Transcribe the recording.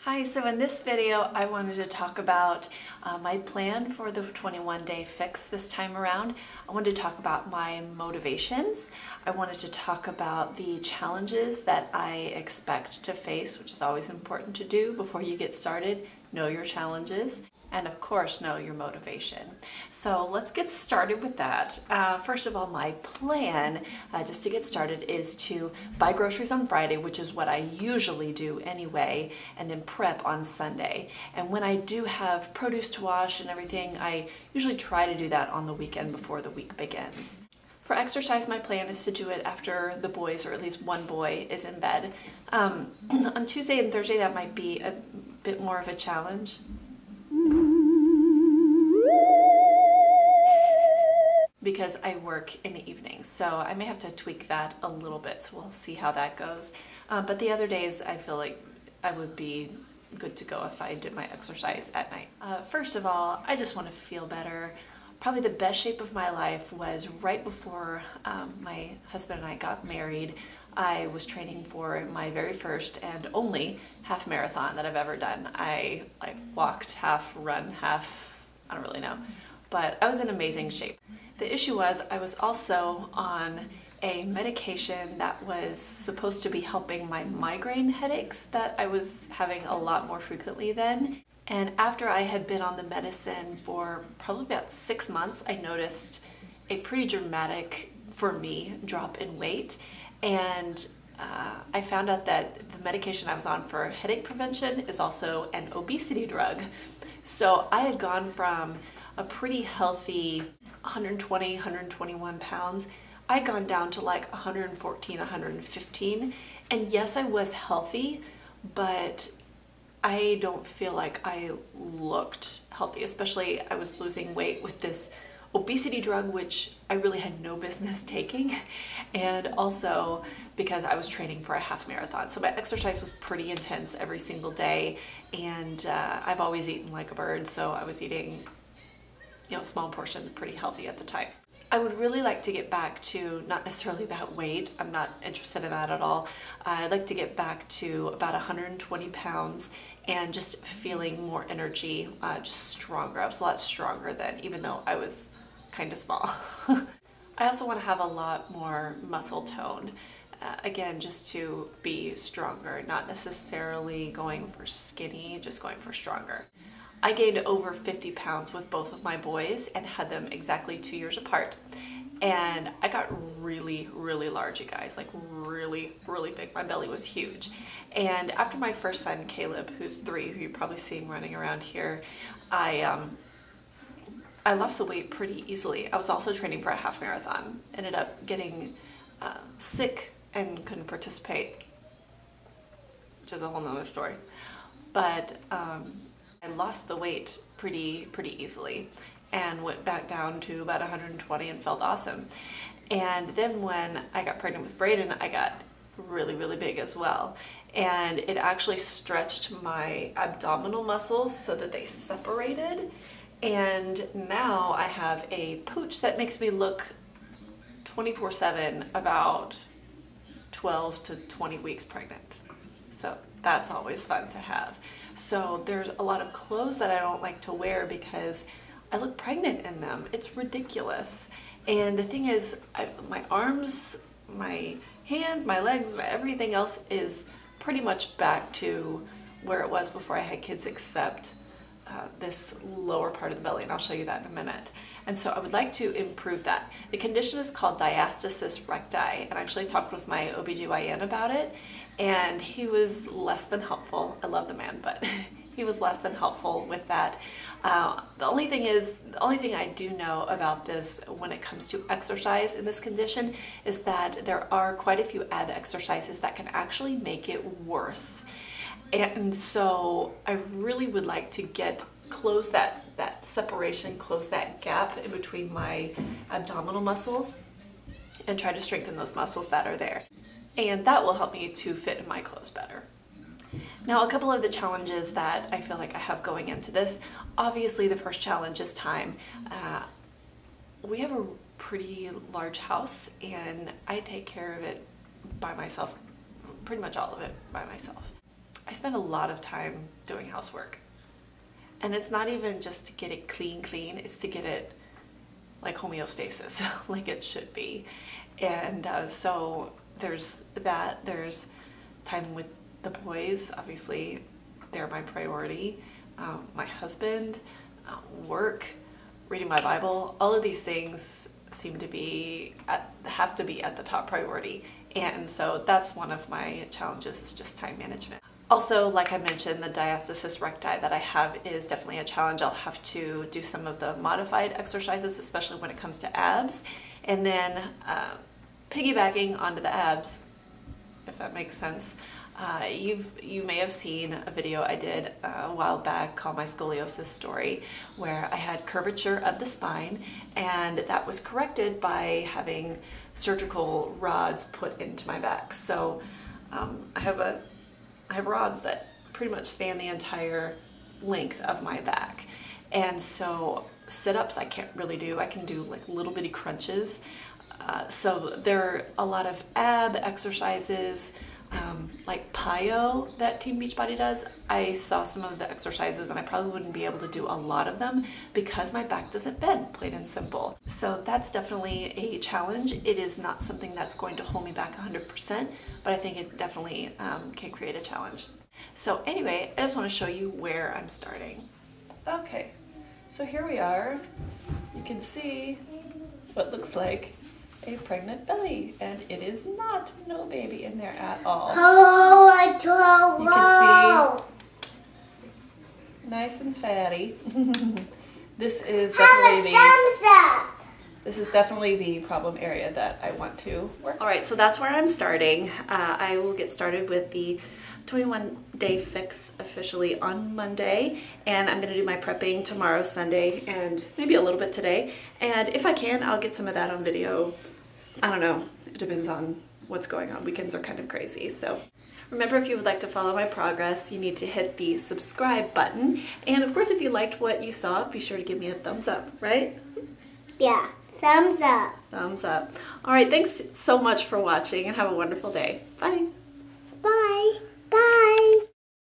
Hi, so in this video I wanted to talk about my plan for the 21-day fix this time around. I wanted to talk about my motivations. I wanted to talk about the challenges that I expect to face, which is always important to do before you get started. Know your challenges. And of course, know your motivation. So let's get started with that. First of all, my plan, just to get started, is to buy groceries on Friday, which is what I usually do anyway, and then prep on Sunday. And when I do have produce to wash and everything, I usually try to do that on the weekend before the week begins. For exercise, my plan is to do it after the boys, or at least one boy, is in bed. On Tuesday and Thursday, that might be a bit more of a challenge. Because I work in the evenings, so I may have to tweak that a little bit, so we'll see how that goes. But the other days I feel like I would be good to go if I did my exercise at night. First of all, I just want to feel better. Probably the best shape of my life was right before my husband and I got married. I was training for my very first and only half marathon that I've ever done. I walked half, run half, I don't really know, but I was in amazing shape. The issue was I was also on a medication that was supposed to be helping my migraine headaches that I was having a lot more frequently then. And after I had been on the medicine for probably about 6 months, I noticed a pretty dramatic, for me, drop in weight. And I found out that the medication I was on for headache prevention is also an obesity drug. So I had gone from a pretty healthy 120, 121 pounds. I'd gone down to like 114, 115. And yes, I was healthy, but I don't feel like I looked healthy, especially I was losing weight with this obesity drug, which I really had no business taking, and also because I was training for a half marathon. So my exercise was pretty intense every single day, and I've always eaten like a bird, so I was eating, small portions, pretty healthy at the time. I would really like to get back to not necessarily that weight. I'm not interested in that at all. I'd like to get back to about 120 pounds and just feeling more energy, just stronger. I was a lot stronger then, even though I was kind of small. I also want to have a lot more muscle tone. Again, just to be stronger, not necessarily going for skinny, just going for stronger. I gained over 50 pounds with both of my boys and had them exactly 2 years apart. And I got really, really large, you guys, like really, really big. My belly was huge. And after my first son, Caleb, who's 3, who you're probably seeing running around here, I lost the weight pretty easily. I was also training for a half marathon. Ended up getting sick and couldn't participate, which is a whole nother story. But I lost the weight pretty easily and went back down to about 120 and felt awesome. And then when I got pregnant with Braden, I got really, really big as well. And it actually stretched my abdominal muscles so that they separated. And now I have a pooch that makes me look 24/7 about 12 to 20 weeks pregnant. So that's always fun to have. So there's a lot of clothes that I don't like to wear because I look pregnant in them. It's ridiculous. And the thing is, my arms, my hands, my legs, everything else is pretty much back to where it was before I had kids, except this lower part of the belly, and I'll show you that in a minute. And so I would like to improve that. The condition is called diastasis recti, and I actually talked with my OBGYN about it, and he was less than helpful. I love the man, but he was less than helpful with that. The only thing I do know about this when it comes to exercise in this condition is that there are quite a few ab exercises that can actually make it worse. And so I really would like to close that separation, close that gap in between my abdominal muscles and try to strengthen those muscles that are there. And that will help me to fit in my clothes better. Now, a couple of the challenges that I feel like I have going into this. Obviously, the first challenge is time. We have a pretty large house and I take care of it by myself, pretty much all of it by myself. I spend a lot of time doing housework. And it's not even just to get it clean, it's to get it like homeostasis, like it should be. And so there's that, there's time with the boys, obviously they're my priority, my husband, work, reading my Bible, all of these things seem to be, have to be at the top priority. And so that's one of my challenges, is just time management. Also, like I mentioned, the diastasis recti that I have is definitely a challenge. I'll have to do some of the modified exercises, especially when it comes to abs. And then piggybacking onto the abs, if that makes sense, you may have seen a video I did a while back called My Scoliosis Story, where I had curvature of the spine, and that was corrected by having surgical rods put into my back. So I have rods that pretty much span the entire length of my back. And so sit-ups I can't really do. I can do like little bitty crunches. So there are a lot of ab exercises, like plyo that Team Beachbody does. I saw some of the exercises and I probably wouldn't be able to do a lot of them because my back doesn't bend, plain and simple. So that's definitely a challenge. It is not something that's going to hold me back 100%, but I think it definitely can create a challenge. So anyway, I just want to show you where I'm starting. Okay, so here we are. You can see what looks like a pregnant belly, and it is not, no baby in there at all. You can see, nice and fatty. This is definitely the problem area that I want to work. All right, so that's where I'm starting. I will get started with the 21-day fix officially on Monday, and I'm going to do my prepping tomorrow, Sunday, and maybe a little bit today. And if I can, I'll get some of that on video. I don't know. It depends on what's going on. Weekends are kind of crazy. So remember, if you would like to follow my progress, you need to hit the subscribe button. And of course, if you liked what you saw, be sure to give me a thumbs up, right? Yeah, thumbs up. Thumbs up. All right, thanks so much for watching, and have a wonderful day. Bye. Bye. Bye.